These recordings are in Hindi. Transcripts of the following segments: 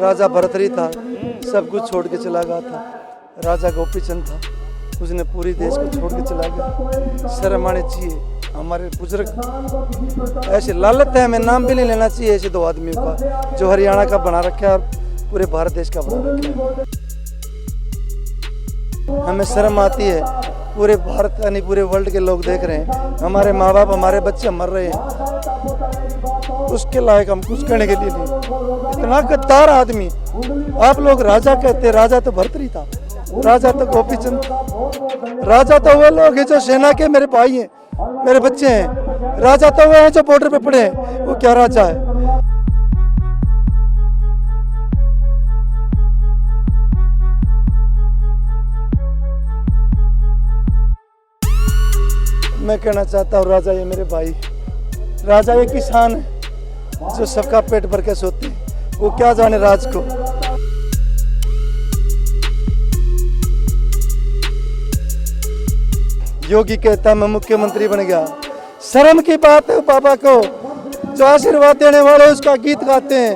राजा भरतरी था, सब कुछ छोड़ के चला गया था। राजा गोपीचंद था, उसने पूरी देश को छोड़ के चला गया। शर्म आनी चाहिए हमारे बुजुर्ग। ऐसे लालत है, हमें नाम भी नहीं लेना चाहिए ऐसे दो आदमियों का जो हरियाणा का बना रखा है और पूरे भारत देश का बना रखा है। हमें शर्म आती है, पूरे भारत यानी पूरे वर्ल्ड के लोग देख रहे हैं, हमारे माँ बाप हमारे बच्चे मर रहे हैं, उसके लायक हम कुछ करने के लिए नहीं। इतना गद्दार आदमी आप लोग राजा कहते, राजा तो भरतरी था, राजा तो गोपीचंद था, राजा तो वो लोग हैं जो सेना के मेरे भाई हैं, मेरे बच्चे हैं, राजा तो वो हैं जो बॉर्डर पे पड़े हैं, वो क्या राजा है। मैं कहना चाहता हूँ राजा ये मेरे भाई, राजा ये किसान है जो सबका पेट भर के सोते हैं, वो क्या जाने राज को। योगी कहता मैं मुख्यमंत्री बन गया, शर्म की बात है बाबा को, जो आशीर्वाद देने वाले उसका गीत गाते हैं।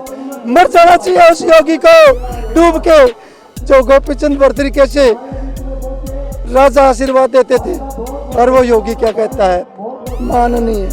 मर जाना चाहिए उस योगी को डूब के, जो गोपीचंद भरतरी कैसे राजा आशीर्वाद देते थे और वो योगी क्या कहता है, माननीय।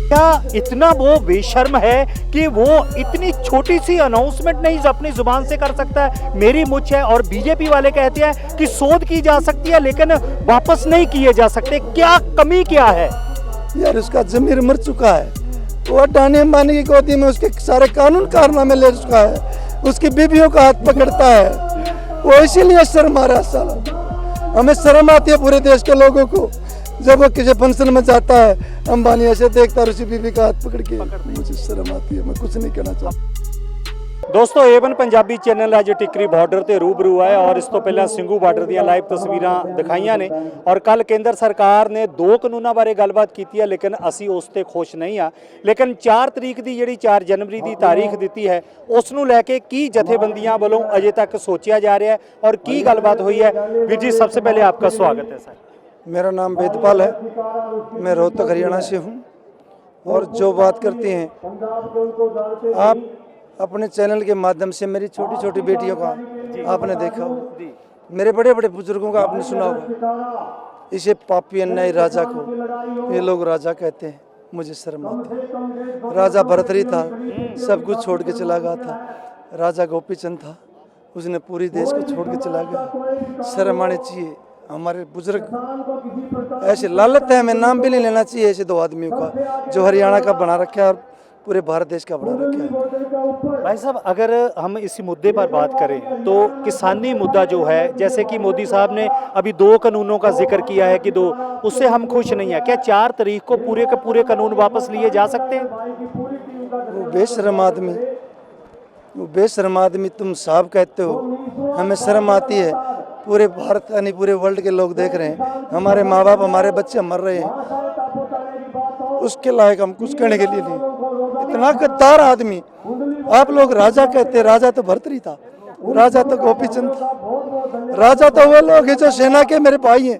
क्या इतना वो बेशर्म है कि वो इतनी छोटी सी अनाउंसमेंट नहीं अपनी जुबान से कर सकता है, मेरी मुझ है। और बीजेपी वाले कहते हैं कि शोध की जा सकती है लेकिन वापस नहीं किए जा सकते। क्या कमी क्या है यार, उसका जमीर मर चुका है, वो अडानी अंबानी की गोदी में उसके सारे कानून कारनामे ले चुका है, उसकी बीवियों का हाथ पकड़ता है, वो इसीलिए शर्म आ रहा है साला। हमें शर्म आती है पूरे देश के लोगों को, जब वो किसी फंक्शन में जाता है अंबानी ऐसे देखता है उसी बीवी का हाथ पकड़ के, मुझे शर्म आती है। मैं कुछ नहीं कहना चाहता। ਦੋਸਤੋ ਏਵਨ ਪੰਜਾਬੀ ਚੈਨਲ ਅੱਜ ਟਿੱਕਰੀ ਬਾਰਡਰ ਤੇ ਰੂਬਰੂ ਹੈ ਔਰ ਇਸ ਤੋਂ ਪਹਿਲਾਂ ਸਿੰਘੂ ਬਾਰਡਰ ਦੀਆਂ ਲਾਈਵ ਤਸਵੀਰਾਂ ਦਿਖਾਈਆਂ ਨੇ ਔਰ ਕੱਲ ਕੇਂਦਰ ਸਰਕਾਰ ਨੇ 2 ਕਾਨੂੰਨਾਂ ਬਾਰੇ ਗੱਲਬਾਤ ਕੀਤੀ ਹੈ ਲੇਕਿਨ ਅਸੀਂ ਉਸ ਤੇ ਖੁਸ਼ ਨਹੀਂ ਆ। ਲੇਕਿਨ 4 ਤਰੀਕ ਦੀ ਜਿਹੜੀ 4 ਜਨਵਰੀ ਦੀ ਤਾਰੀਖ ਦਿੱਤੀ ਹੈ ਉਸ ਨੂੰ ਲੈ ਕੇ ਕੀ ਜਥੇਬੰਦੀਆਂ ਵੱਲੋਂ ਅਜੇ ਤੱਕ ਸੋਚਿਆ ਜਾ ਰਿਹਾ ਹੈ ਔਰ ਕੀ ਗੱਲਬਾਤ ਹੋਈ ਹੈ। ਵੀਰ ਜੀ ਸਭ ਤੋਂ ਪਹਿਲੇ ਆਪਕਾ ਸਵਾਗਤ ਹੈ ਸਰ। मेरा नाम वेदपाल है, मैं रोहतक हरियाणा से हूँ और जो बात करते हैं आप अपने चैनल के माध्यम से मेरी छोटी छोटी बेटियों का आपने देखा होगा, मेरे बड़े बड़े बुजुर्गों का आपने सुना होगा, इसे पापी अन्यायी राजा को ये लोग राजा कहते हैं, मुझे शर्म आती है। राजा भरतरी था, सब कुछ छोड़ के चला गया था। राजा गोपीचंद था, उसने पूरी देश को छोड़ के चला गया। शर्म आनी चाहिए हमारे बुजुर्ग। ऐसे लालत है, हमें नाम भी नहीं लेना चाहिए ऐसे दो आदमियों का जो हरियाणा का बना रखा है और पूरे भारत देश का बना रखा है। भाई साहब अगर हम इसी मुद्दे पर बात करें तो किसानी मुद्दा जो है, जैसे कि मोदी साहब ने अभी 2 कानूनों का जिक्र किया है कि 2, उससे हम खुश नहीं है। क्या 4 तारीख को पूरे के पूरे कानून वापस लिए जा सकते हैं? वो बेशर्म आदमी, वो बेशर्म आदमी तुम साहब कहते हो, हमें शर्म आती है। पूरे भारत यानी पूरे वर्ल्ड के लोग देख रहे हैं, हमारे माँ बाप हमारे बच्चे मर रहे हैं, उसके लायक हम कुछ करने के लिए नहीं। इतना गद्दार आदमी आप लोग राजा कहते, राजा तो भरतरी था, राजा तो गोपीचंद था, राजा तो वो लोग हैं जो सेना के मेरे भाई हैं,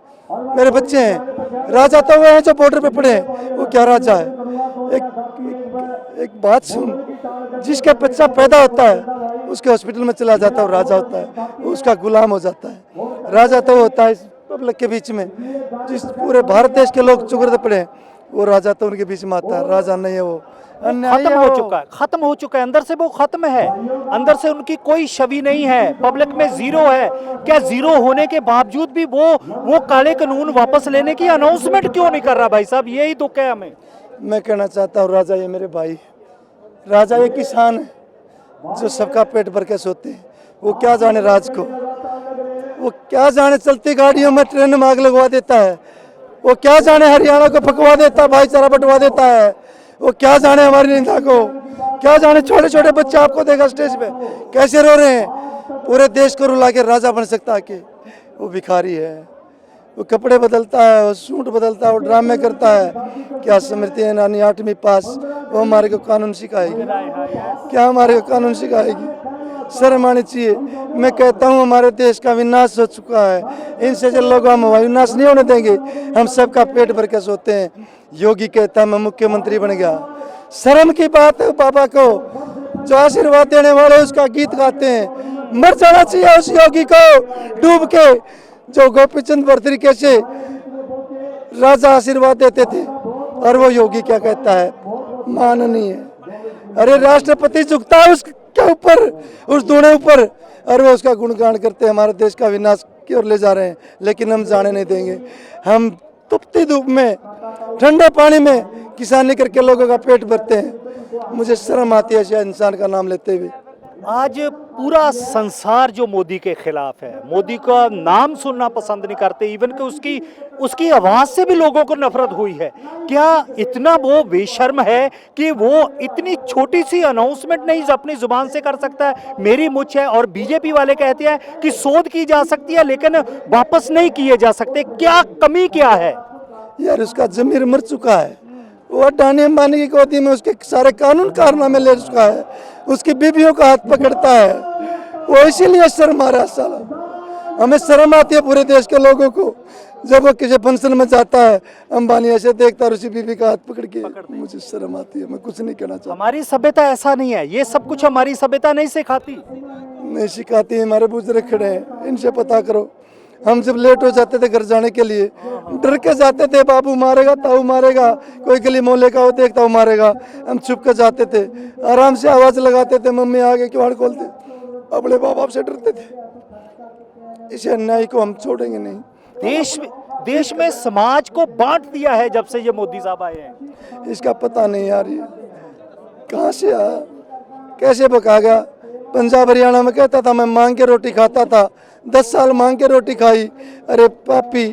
मेरे बच्चे हैं, राजा तो वो हैं जो बॉर्डर पे पड़े हैं, वो क्या राजा है। एक बात सुन, जिसका बच्चा पैदा होता है उसके हॉस्पिटल में चला जाता है, वो राजा होता है, उसका गुलाम हो जाता है। राजा तो होता है पब्लिक के बीच में, जिस पूरे भारत देश के लोग चुगरते पड़े हैं, वो राजा तो उनके बीच में आता है। राजा नहीं है वो, खत्म हो चुका है, खत्म हो चुका है, अंदर से वो खत्म है, अंदर से उनकी कोई छवि नहीं है, पब्लिक में जीरो है। क्या जीरो होने के बावजूद भी वो काले कानून वापस लेने की अनाउंसमेंट क्यों नहीं कर रहा? भाई साहब यही दुख है हमें। मैं कहना चाहता हूँ राजा ये मेरे भाई, राजा ये किसान है जो सबका पेट भर के सोते हैं, वो क्या जाने राज को। वो क्या जाने चलती गाड़ियों में ट्रेन में आग लगवा देता है, वो क्या जाने हरियाणा को फकवा देता है, भाईचारा बंटवा देता है, वो क्या जाने हमारी निंदा को, क्या जाने छोटे छोटे बच्चे आपको देखा स्टेज पे कैसे रो रहे हैं। पूरे देश को रुला के राजा बन सकता है कि वो भिखारी है, वो कपड़े बदलता है, वो सूट बदलता है, वो ड्रामे करता है। क्या स्मृति ईरानी 8वीं पास, वो हमारे को कानून सिखाएगी? क्या हमारे को कानून सिखाएगी? शर्म आनी चाहिए। मैं कहता हूँ हमारे देश का विनाश हो चुका है, इनसे जो लोग हम विनाश नहीं होने देंगे। हम सबका पेट भर के सोते हैं। योगी कहता मैं मुख्यमंत्री बन गया, शर्म की बात है बाबा को। जो आशीर्वाद देने वाले उसका गीत गाते हैं। मर जाना चाहिए उस योगी को डूब के, जो गोपीचंद तरीके से राजा आशीर्वाद देते थे। और वो योगी क्या कहता है, माननीय। अरे राष्ट्रपति झुकता है उसके ऊपर, उस दूने ऊपर, और वो उसका गुणगान करते हैं। हमारे देश का विनाश की ओर ले जा रहे हैं, लेकिन हम जाने नहीं देंगे। हम तपती धूप में, ठंडे पानी में किसानी करके लोगों का पेट भरते हैं। मुझे शर्म आती है ऐसे इंसान का नाम लेते हुए। आज पूरा संसार जो मोदी के खिलाफ है, मोदी का नाम सुनना पसंद नहीं करते, इवन कि उसकी आवाज से भी लोगों को नफरत हुई है। क्या इतना वो बेशर्म है कि वो इतनी छोटी सी अनाउंसमेंट नहीं अपनी जुबान से कर सकता है, मेरी मुझ है। और बीजेपी वाले कहते हैं कि शोध की जा सकती है लेकिन वापस नहीं किए जा सकते। क्या कमी क्या है यार? उसका जमीर मर चुका है। वो अडानी अंबानी की गोदी में उसके सारे कानून कारनामे ले चुका है। उसकी बीवियों का हाथ पकड़ता है वो, इसीलिए शर्म आ रहा है साला। हमें शर्म आती है पूरे देश के लोगों को जब वो किसी फंक्शन में जाता है, अंबानी ऐसे देखता है उसी बीवी का हाथ पकड़ के। मुझे शर्म आती है, मैं कुछ नहीं कहना चाहता। हमारी सभ्यता ऐसा नहीं है, ये सब कुछ हमारी सभ्यता नहीं सिखाती। नहीं सिखाती, हमारे बुजुर्ग खड़े हैं, इनसे पता करो। हम जब लेट हो जाते थे घर जाने के लिए, डर के जाते थे, बाबू मारेगा, ताऊ मारेगा, कोई गली मोहल्ले का हो देखता हूँ मारेगा। हम छुप के जाते थे, आराम से आवाज लगाते थे, मम्मी आगे किवाड़ खोलते। अपने बाप बाप से डरते थे। इस अन्याय को हम छोड़ेंगे नहीं। देश में समाज को बांट दिया है जब से ये मोदी साहब आए हैं। इसका पता नहीं यार, ये कहाँ से आया, कैसे बका गया। पंजाब हरियाणा में कहता था मैं मांग के रोटी खाता था, 10 साल मांग के रोटी खाई। अरे पापी,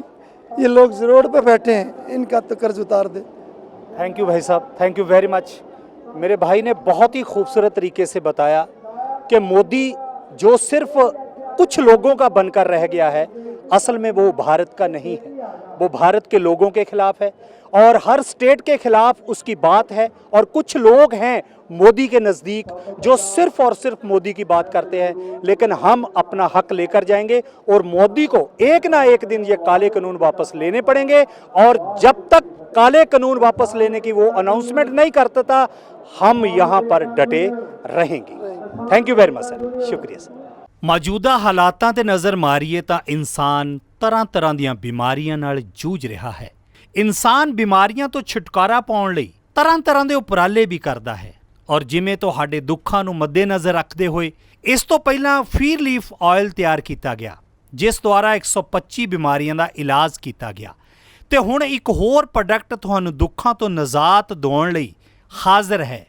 ये लोग रोड पे बैठे हैं, इनका तो कर्ज उतार दे। थैंक यू भाई साहब, थैंक यू वेरी मच। मेरे भाई ने बहुत ही खूबसूरत तरीके से बताया कि मोदी जो सिर्फ कुछ लोगों का बनकर रह गया है, असल में वो भारत का नहीं है। वो भारत के लोगों के खिलाफ है और हर स्टेट के खिलाफ उसकी बात है। और कुछ लोग हैं मोदी के नज़दीक जो सिर्फ और सिर्फ मोदी की बात करते हैं, लेकिन हम अपना हक लेकर जाएंगे और मोदी को एक ना एक दिन ये काले कानून वापस लेने पड़ेंगे। और जब तक काले कानून वापस लेने की वो अनाउंसमेंट नहीं करता था, हम यहाँ पर डटे रहेंगे। Thank you very much sir, शुक्रिया सर। ਮੌਜੂਦਾ ਹਾਲਾਤਾਂ ਤੇ ਨਜ਼ਰ ਮਾਰੀਏ ਤਾਂ ਇਨਸਾਨ ਤਰ੍ਹਾਂ ਦੀਆਂ ਬਿਮਾਰੀਆਂ ਨਾਲ ਜੂਝ ਰਿਹਾ ਹੈ। ਇਨਸਾਨ ਬਿਮਾਰੀਆਂ ਤੋਂ ਛੁਟਕਾਰਾ ਪਾਉਣ ਲਈ ਤਰ੍ਹਾਂ ਦੇ ਉਪਰਾਲੇ ਵੀ ਕਰਦਾ ਹੈ। ਔਰ ਜਿਵੇਂ ਤੁਹਾਡੇ ਦੁੱਖਾਂ ਨੂੰ ਮੱਦੇਨਜ਼ਰ ਰੱਖਦੇ ਹੋਏ ਇਸ ਤੋਂ ਪਹਿਲਾਂ ਫੀਰ ਲੀਫ ਆਇਲ ਤਿਆਰ ਕੀਤਾ ਗਿਆ, ਜਿਸ ਦੁਆਰਾ 125 ਬਿਮਾਰੀਆਂ ਦਾ ਇਲਾਜ ਕੀਤਾ ਗਿਆ। ਤੇ ਹੁਣ ਇੱਕ ਹੋਰ ਪ੍ਰੋਡਕਟ ਤੁਹਾਨੂੰ ਦੁੱਖਾਂ ਤੋਂ ਨਿਜਾਤ ਦਿਵਾਉਣ ਲਈ ਹਾਜ਼ਰ ਹੈ।